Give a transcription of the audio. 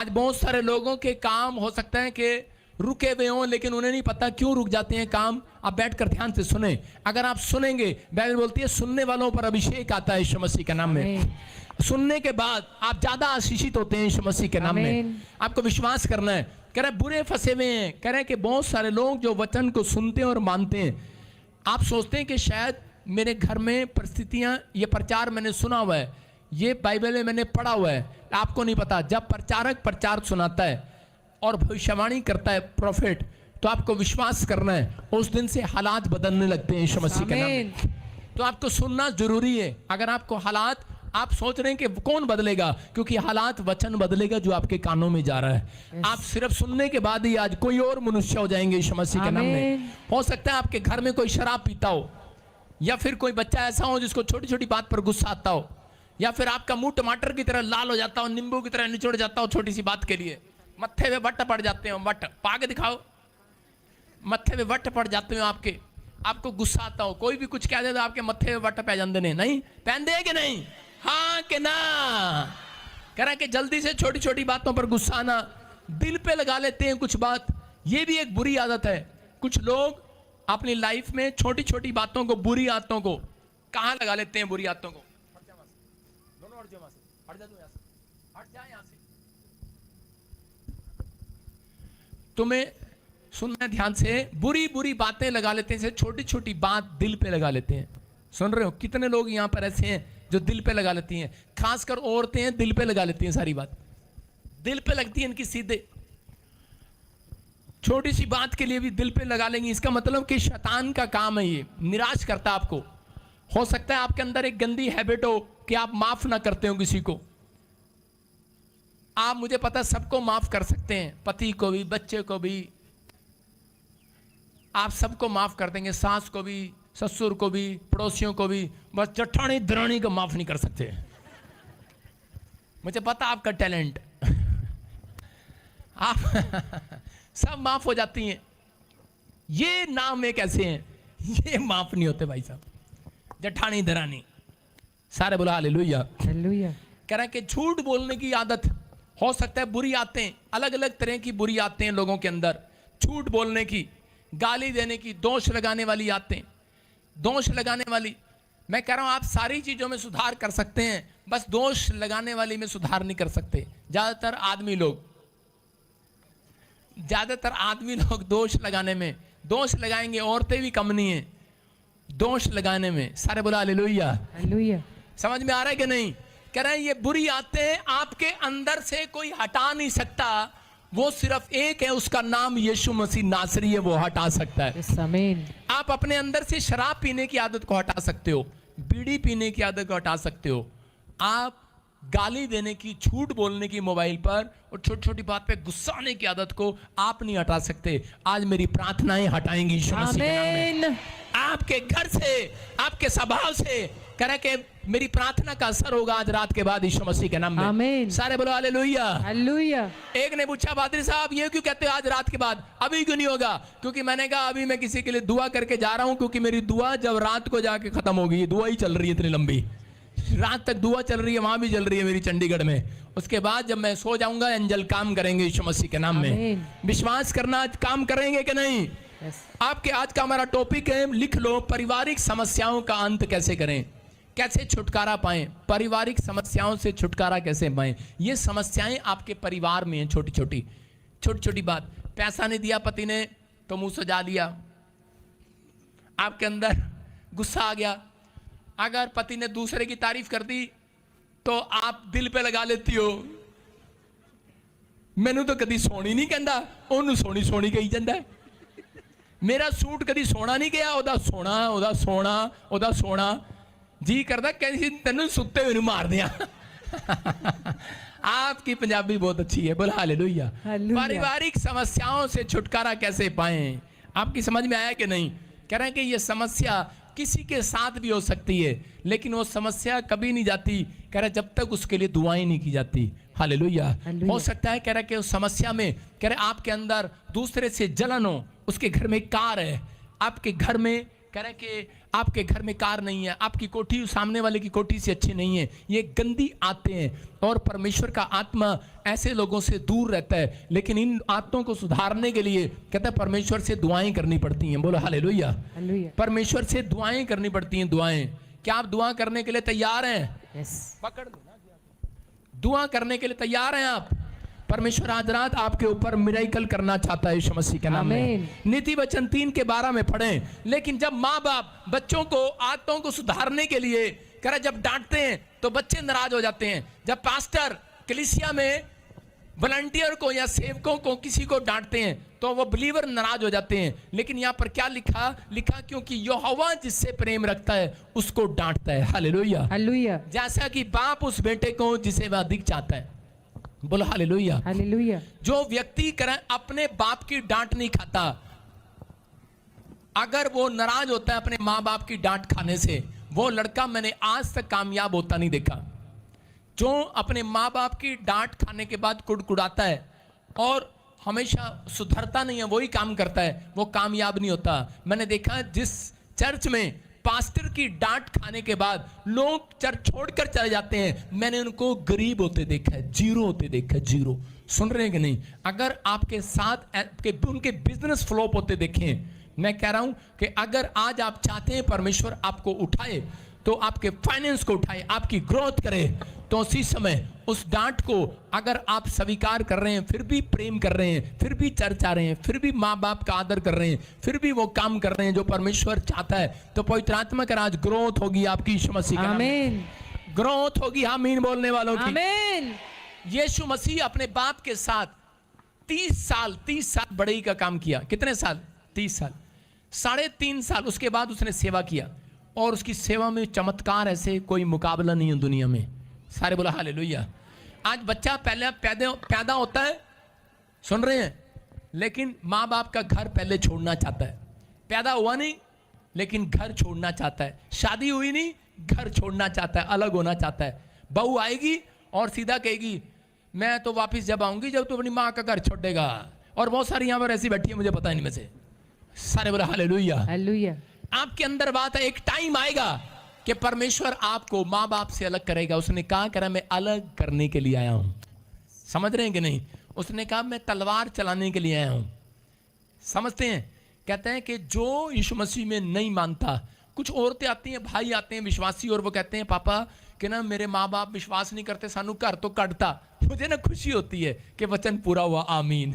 आज बहुत सारे लोगों के काम हो सकता है कि रुके हुए हों, लेकिन उन्हें नहीं पता क्यों रुक जाते हैं काम। आप बैठकर ध्यान से सुने। अगर आप सुनेंगे, बाइबल बोलती है सुनने वालों पर अभिषेक आता है यीशु मसीह के नाम में। सुनने के बाद आप ज्यादा आशीषित होते हैं यीशु मसीह के नाम में। आपको विश्वास करना है। कह रहे बुरे फंसे हुए हैं। कह रहे कि बहुत सारे लोग जो वचन को सुनते हैं और मानते हैं, आप सोचते हैं कि शायद मेरे घर में परिस्थितियां, ये प्रचार मैंने सुना हुआ है, ये बाइबल में मैंने पढ़ा हुआ है। आपको नहीं पता, जब प्रचारक प्रचार सुनाता है और भविष्यवाणी करता है प्रोफेट, तो आपको विश्वास करना है उस दिन से हालात बदलने लगते हैं यीशु मसीह के नाम में। तो आपको सुनना जरूरी है। अगर आपको हालात, आप सोच रहे हैं कि कौन बदलेगा, क्योंकि हालात वचन बदलेगा जो आपके कानों में जा रहा है। आप सिर्फ सुनने के बाद ही आज कोई और मनुष्य हो जाएंगे यीशु मसीह के नाम में। हो सकता है आपके घर में कोई शराब पीता हो, या फिर कोई बच्चा ऐसा हो जिसको छोटी छोटी बात पर गुस्सा आता हो, या फिर आपका मुंह टमाटर की तरह लाल हो जाता हो, नींबू की तरह निचोड़ जाता हो छोटी सी बात के लिए, मत्थे में वट पड़ जाते हो। वट पागे दिखाओ, मत्थे में वट पड़ जाते हो आपके, आपको गुस्सा आता हो, कोई भी कुछ कह दे तो आपके मत्थे में वट पै जाते ने, नहीं पहन दे कि नहीं, हाँ कि ना। कह रहा कि जल्दी से छोटी छोटी बातों पर गुस्सा आना, दिल पे लगा लेते हैं कुछ बात। ये भी एक बुरी आदत है। कुछ लोग अपनी लाइफ में छोटी छोटी बातों को, बुरी आदतों को कहां लगा लेते हैं, बुरी आदतों को। दोनों हट जाओ, हट जा, हट जा यहां से। तुम्हें सुनना ध्यान से, बुरी बुरी बातें लगा लेते हैं, छोटी छोटी बात दिल पे लगा लेते हैं। सुन रहे हो, कितने लोग यहां पर ऐसे हैं जो दिल पे लगा लेती हैं। खासकर औरतें हैं, दिल पे लगा लेती हैं, सारी बात दिल पे लगती है इनकी सीधे। छोटी सी बात के लिए भी दिल पे लगा लेंगी। इसका मतलब कि शैतान का काम है, ये निराश करता है आपको। हो सकता है आपके अंदर एक गंदी हैबिट हो कि आप माफ ना करते हो किसी को। आप, मुझे पता, सबको माफ कर सकते हैं, पति को भी, बच्चे को भी, आप सबको माफ कर देंगे, सास को भी, ससुर को भी, पड़ोसियों को भी, बस जठानी दरानी को माफ नहीं कर सकते। मुझे पता आपका टैलेंट आप सब माफ हो जाती हैं। ये नाम एक ऐसे हैं, ये माफ नहीं होते भाई साहब, जठानी दरानी। सारे बोला हालेलुया। हालेलुया। कह रहे हैं कि झूठ बोलने की आदत, हो सकता है बुरी आदतें, अलग अलग तरह की बुरी आदतें हैं लोगों के अंदर। झूठ बोलने की, गाली देने की, दोष लगाने वाली आदतें, दोष लगाने वाली। मैं कह रहा हूं आप सारी चीजों में सुधार कर सकते हैं, बस दोष लगाने वाली में सुधार नहीं कर सकते। ज्यादातर आदमी लोग दोष लगाने में, दोष लगाएंगे। औरतें भी कम नहीं है दोष लगाने में। सारे बोला हालेलुया। हालेलुया। समझ में आ रहा है कि नहीं? कह रहे हैं ये बुरी आदतें आपके अंदर से कोई हटा नहीं सकता, वो सिर्फ एक है, उसका नाम यीशु मसीह नासरी है, वो हटा सकता है। आमीन। आप अपने अंदर से शराब पीने की आदत को हटा सकते हो, बीड़ी पीने की आदत को हटा सकते हो, आप गाली देने की, झूठ बोलने की मोबाइल पर, और छोटी छोटी बात पे गुस्सा आने की आदत को आप नहीं हटा सकते। आज मेरी प्रार्थनाएं हटाएंगी यीशु मसीह के नाम में। आपके घर से, आपके स्वभाव से, कह रहे कि मेरी प्रार्थना का असर होगा आज रात के बाद यीशु मसीह के नाम में। आमीन। सारे बोलो हालेलुया। हालेलुया। एक ने पूछा, पादरी साहब ये क्यों कहते हो आज रात के बाद, अभी क्यों नहीं होगा? क्योंकि मैंने कहा अभी मैं किसी के लिए दुआ करके जा रहा हूं, क्योंकि मेरी दुआ जब रात को जाके खत्म होगी, दुआ ही चल रही है इतनी लंबी, रात तक दुआ चल रही है, वहां भी चल रही है मेरी चंडीगढ़ में। उसके बाद जब मैं सो जाऊंगा, एंजल काम करेंगे यीशु मसीह के नाम में। विश्वास करना, आज काम करेंगे कि नहीं? आपके आज का हमारा टॉपिक है, लिख लो, पारिवारिक समस्याओं का अंत कैसे करें, कैसे छुटकारा पाएं, पारिवारिक समस्याओं से छुटकारा कैसे पाएं। ये समस्याएं आपके परिवार में हैं, छोटी छोटी बात। पैसा नहीं दिया पति ने तो मुंह सजा लिया, आपके अंदर गुस्सा आ गया। अगर पति ने दूसरे की तारीफ कर दी तो आप दिल पे लगा लेती हो, मैनू तो कभी सोनी नहीं कहता, ओनू सोनी सोनी कही जाता है। मेरा सूट कभी सोना नहीं गया, ओदा सोना, ओदा सोना, ओदा सोना। जी करता कैसी तेन सुते हुए मार दिया। आपकी पंजाबी बहुत अच्छी है, बोला हालेलुया। पारिवारिक समस्याओं से छुटकारा कैसे पाएं, आपकी समझ में आया कि नहीं? कह रहे हैं कि ये समस्या किसी के साथ भी हो सकती है, लेकिन वो समस्या कभी नहीं जाती, कह रहे जब तक उसके लिए दुआएं नहीं की जाती। हालेलुया। हो सकता है, कह रहे कि उस समस्या में, कह रहे आपके अंदर दूसरे से जलन हो, उसके घर में कार है, आपके घर में कह रहे कि आपके घर में कार नहीं है, आपकी कोठी सामने वाले की कोठी से अच्छी नहीं है, ये गंदी आते हैं। और परमेश्वर का आत्मा ऐसे लोगों से दूर रहता है। लेकिन इन आत्मों को सुधारने के लिए कहता है परमेश्वर से दुआएं करनी पड़ती हैं। बोलो हालेलुया। परमेश्वर से दुआएं करनी पड़ती हैं। दुआएं, क्या आप दुआ करने के लिए तैयार हैं? पकड़ दो ना, दुआ करने के लिए तैयार हैं आप? परमेश्वर आज रात आपके ऊपर मिरेकल करना चाहता है यीशु मसीह के नाम में। नीति वचन 3:12 में पढ़ें। लेकिन जब माँ बाप बच्चों को आत्माओं को सुधारने के लिए कह रहे, जब डांटते हैं तो बच्चे नाराज हो जाते हैं। जब पास्टर कलीसिया में वॉलंटियर को या सेवकों को किसी को डांटते हैं तो वो बिलीवर नाराज हो जाते हैं। लेकिन यहाँ पर क्या लिखा क्योंकि यहोवा जिससे प्रेम रखता है उसको डांटता है। Hallelujah, hallelujah. जैसा कि बाप उस बेटे को जिसे वह अधिक चाहता है। बोलो हालेलुया, हालेलुया। जो व्यक्ति करे अपने बाप की डांट नहीं खाता, अगर वो नाराज होता है अपने माँ बाप की डांट खाने से, वो लड़का मैंने आज तक कामयाब होता नहीं देखा। जो अपने माँ बाप की डांट खाने के बाद कुड़कुड़ाता है और हमेशा सुधरता नहीं है, वही काम करता है, वो कामयाब नहीं होता। मैंने देखा जिस चर्च में पास्टर की डांट खाने के बाद लोग चर्च छोड़कर चले जाते हैं, मैंने उनको गरीब होते देखा है, जीरो होते देखा है, जीरो। सुन रहे हैं कि नहीं? अगर आपके साथ उनके बिजनेस फ्लॉप होते देखें, मैं कह रहा हूं कि अगर आज आप चाहते हैं परमेश्वर आपको उठाए तो आपके फाइनेंस को उठाए, आपकी ग्रोथ करे, तो उसी समय उस डांट को अगर आप स्वीकार कर रहे हैं, फिर भी प्रेम कर रहे हैं, फिर भी चर्च आ रहे हैं, फिर भी माँ बाप का आदर कर रहे हैं, फिर भी वो काम कर रहे हैं जो परमेश्वर चाहता है, तो पवित्र आत्मा का राज ग्रोथ होगी आपकी यीशु मसीह का नाम। ग्रोथ होगी आमीन बोलने वालों की। आमीन। यीशु मसीह अपने बाप के साथ 30 साल बढ़ई का काम किया। कितने साल? 30 साल। 3.5 साल उसके बाद उसने सेवा किया और उसकी सेवा में चमत्कार ऐसे कोई मुकाबला नहीं है दुनिया में। सारे बोला हालेलुया। आज बच्चा पहले पैदा होता है, सुन रहे हैं, लेकिन माँ बाप का घर पहले छोड़ना चाहता है। पैदा हुआ नहीं लेकिन घर छोड़ना चाहता है। शादी हुई नहीं, घर छोड़ना चाहता है, अलग होना चाहता है। बहू आएगी और सीधा कहेगी मैं तो वापस जब आऊंगी जब तू अपनी माँ का घर छोड़ेगा। और बहुत सारी यहाँ पर ऐसी बैठी है, मुझे पता नहीं में से। सारे बोला हालेलुया, हालेलुया। आपके अंदर बात है, एक टाइम आएगा कि परमेश्वर आपको माँ बाप से अलग करेगा। उसने कहा करा मैं अलग करने के लिए आया हूं। समझ रहे हैं कि नहीं? उसने कहा मैं तलवार चलाने के लिए आया हूं। समझते हैं? कहते हैं कि जो यीशु मसीह में नहीं मानता, कुछ औरतें आती हैं, भाई आते हैं विश्वासी, और वो कहते हैं पापा कि ना मेरे माँ बाप विश्वास नहीं करते, सानू घर तो कटता। मुझे ना खुशी होती है कि वचन पूरा हुआ। आमीन।